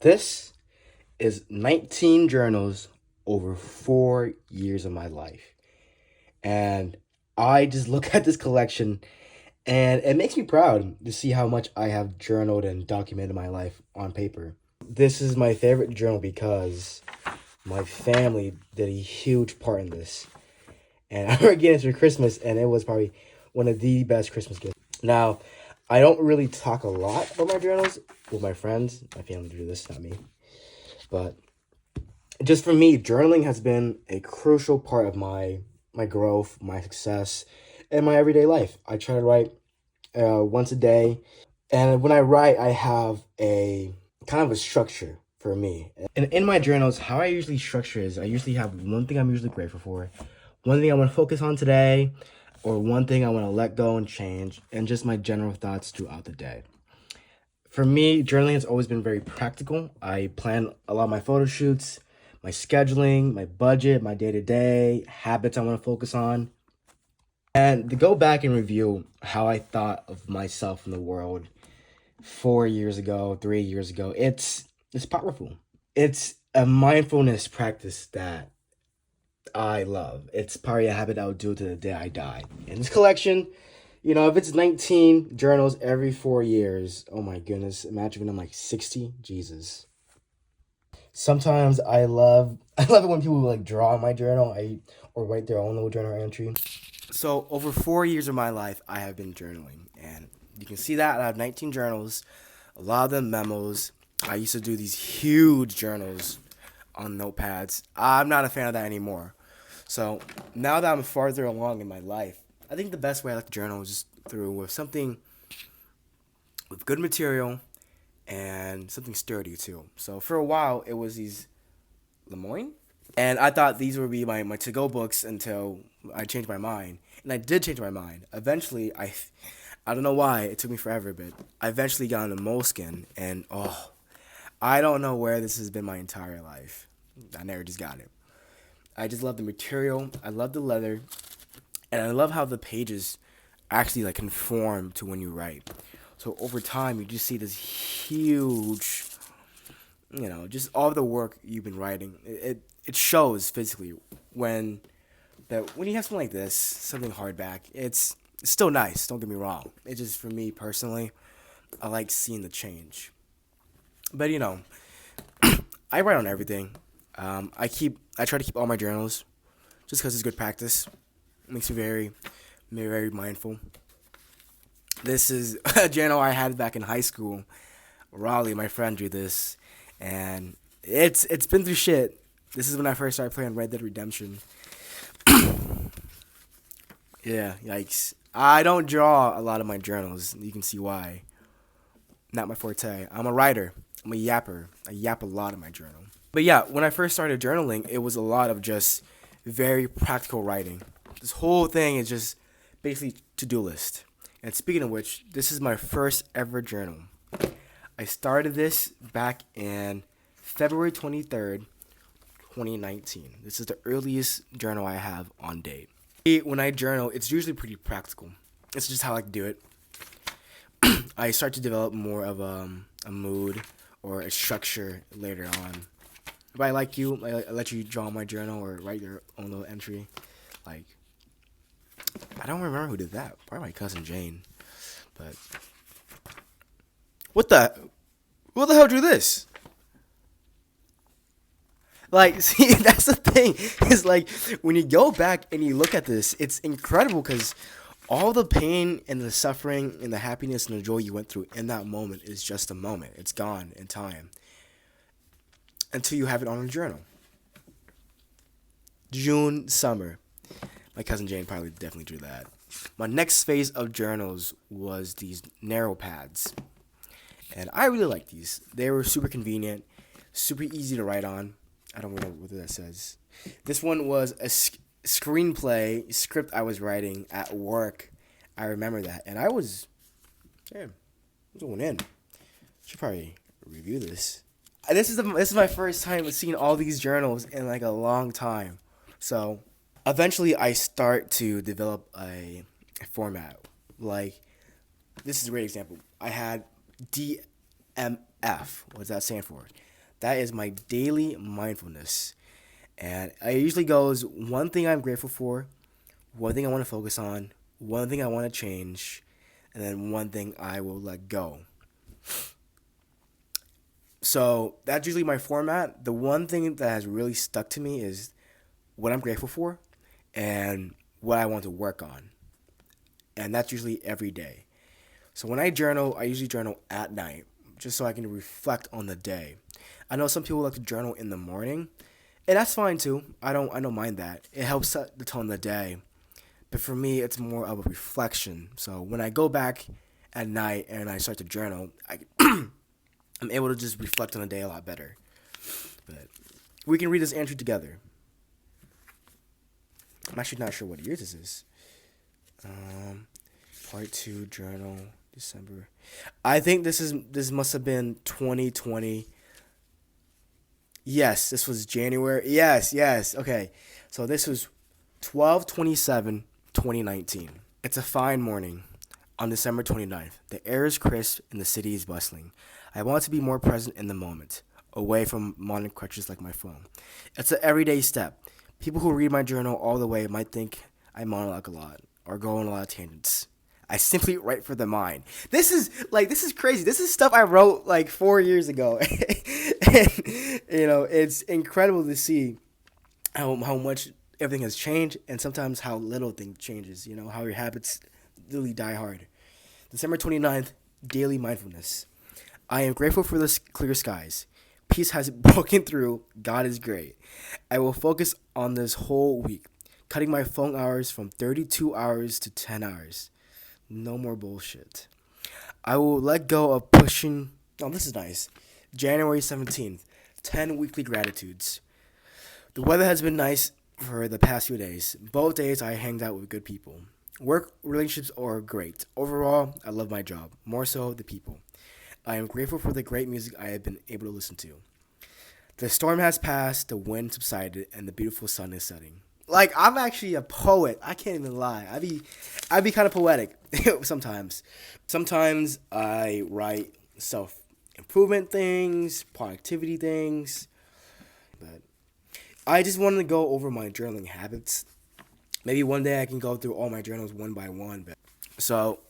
This is 19 journals over 4 years of my life. And I just look at this collection and it makes me proud to see how much I have journaled and documented my life on paper. This is my favorite journal because my family did a huge part in this. And I remember getting it for Christmas, and it was probably one of the best Christmas gifts. Now, I don't really talk a lot about my journals with my friends. My family do this, not me. But just for me, journaling has been a crucial part of my growth, my success, and my everyday life. I try to write once a day, and when I write, I have a kind of a structure for me. And in my journals, how I usually structure is I usually have one thing I'm usually grateful for, one thing I want to focus on today, or one thing I want to let go and change, and just my general thoughts throughout the day. For me, journaling has always been very practical. I plan a lot of my photo shoots, my scheduling, my budget, my day to day, habits I want to focus on. And to go back and review how I thought of myself in the world 4 years ago, 3 years ago, it's powerful. It's a mindfulness practice that I love. It's probably a habit I would do to the day I die. In this collection, if it's 19 journals every 4 years, oh my goodness, imagine when I'm like 60, Jesus. Sometimes I love it when people like draw in my journal, or write their own little journal entry. So over 4 years of my life, I have been journaling, and you can see that I have 19 journals, a lot of them memos. I used to do these huge journals on notepads. I'm not a fan of that anymore. So now that I'm farther along in my life, I think the best way I like to journal is just through with something with good material and something sturdy too. So for a while, it was these Lemoyne, and I thought these would be my to-go books until I changed my mind. And I did change my mind. Eventually, I don't know why, it took me forever, but I eventually got into Moleskine, and I don't know where this has been my entire life. I never just got it. I just love the material. I love the leather, and I love how the pages actually like conform to when you write. So over time, you just see this huge, just all the work you've been writing. It shows physically when you have something like this, something hardback. It's still nice. Don't get me wrong. It's just for me personally, I like seeing the change. But I write on everything. I try to keep all my journals, just because it's good practice. It makes me very, very mindful. This is a journal I had back in high school. Raleigh, my friend, drew this, and it's been through shit. This is when I first started playing Red Dead Redemption. Yeah, yikes. I don't draw a lot of my journals. You can see why. Not my forte. I'm a writer. I'm a yapper. I yap a lot in my journal. But yeah, when I first started journaling, it was a lot of just very practical writing. This whole thing is just basically to-do list. And speaking of which, this is my first ever journal. I started this back in February 23rd, 2019. This is the earliest journal I have on date. When I journal, it's usually pretty practical. It's just how I like to do it. I start to develop more of a mood or a structure later on. If I like you, I let you draw my journal or write your own little entry. Like, I don't remember who did that. Probably my cousin Jane. But who the hell drew this? Like, see, that's the thing. It's like when you go back and you look at this, it's incredible because all the pain and the suffering and the happiness and the joy you went through in that moment is just a moment. It's gone in time until you have it on a journal. June, summer. My cousin Jane probably definitely drew that. My next phase of journals was these narrow pads. And I really like these. They were super convenient, super easy to write on. I don't know what that says. This one was a screenplay script I was writing at work. I remember that. And I was going in. Should probably review this. This is my first time seeing all these journals in like a long time. So eventually I start to develop a format. Like, this is a great example. I had DMF. What does that stand for? That is my daily mindfulness. And it usually goes one thing I'm grateful for, one thing I want to focus on, one thing I want to change, and then one thing I will let go. So that's usually my format. The one thing that has really stuck to me is what I'm grateful for and what I want to work on. And that's usually every day. So when I journal, I usually journal at night just so I can reflect on the day. I know some people like to journal in the morning, and that's fine too. I don't mind that. It helps set the tone of the day. But for me, it's more of a reflection. So when I go back at night and I start to journal, I'm able to just reflect on the day a lot better. But we can read this entry together. I'm actually not sure what year this is. Part 2 journal December. I think this must have been 2020. Yes, this was January. Yes. Okay. So this was 12/27/2019. It's a fine morning on December 29th. The air is crisp and the city is bustling. I want to be more present in the moment, away from modern crutches like my phone. It's an everyday step. People who read my journal all the way might think I monologue a lot or go on a lot of tangents. I simply write for the mind. This is crazy. This is stuff I wrote like 4 years ago. And it's incredible to see how much everything has changed and sometimes how little thing changes, how your habits really die hard. December 29th, daily mindfulness. I am grateful for the clear skies. Peace has broken through. God is great. I will focus on this whole week, cutting my phone hours from 32 hours to 10 hours. No more bullshit. I will let go of pushing. Oh, this is nice. January 17th, 10 weekly gratitudes. The weather has been nice for the past few days. Both days I hanged out with good people. Work relationships are great. Overall, I love my job. More so, the people. I am grateful for the great music I have been able to listen to. The storm has passed, the wind subsided, and the beautiful sun is setting. Like, I'm actually a poet. I can't even lie. I'd be kind of poetic sometimes. Sometimes I write self improvement things, productivity things. But I just wanted to go over my journaling habits. Maybe one day I can go through all my journals one by one. But so,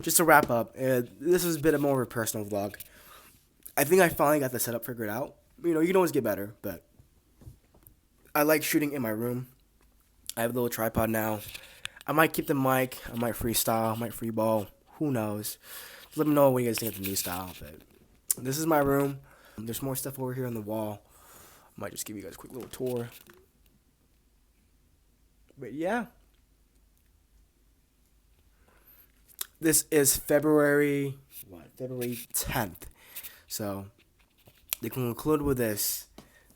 just to wrap up, this was a bit more of a personal vlog. I think I finally got the setup figured out. You can always get better, but I like shooting in my room. I have a little tripod now. I might keep the mic. I might freestyle. I might freeball. Who knows? Just let me know what you guys think of the new style. But this is my room. There's more stuff over here on the wall. I might just give you guys a quick little tour. But yeah. This is February 10th. So, to conclude with this.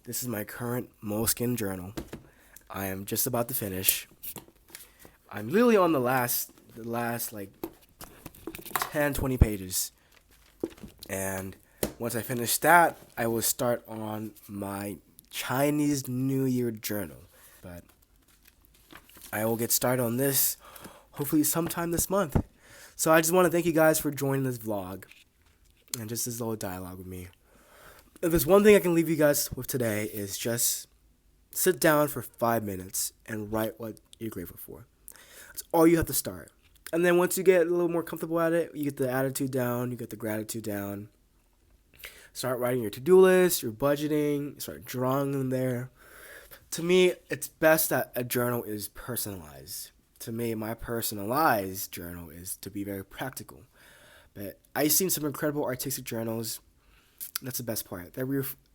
This is my current Moleskine journal. I am just about to finish. I'm literally on the last like 10, 20 pages. And once I finish that, I will start on my Chinese New Year journal. But I will get started on this hopefully sometime this month. So I just want to thank you guys for joining this vlog and just this little dialogue with me. If there's one thing I can leave you guys with today is just sit down for 5 minutes and write what you're grateful for. That's all you have to start. And then once you get a little more comfortable at it, you get the attitude down, you get the gratitude down. Start writing your to-do list, your budgeting, start drawing in there. To me, it's best that a journal is personalized. To me, my personalized journal is to be very practical. But I've seen some incredible artistic journals. That's the best part. They're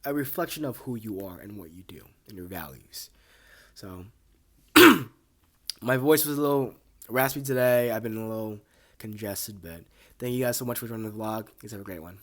a reflection of who you are and what you do and your values. So, my voice was a little raspy today. I've been a little congested, but thank you guys so much for joining the vlog. You guys have a great one.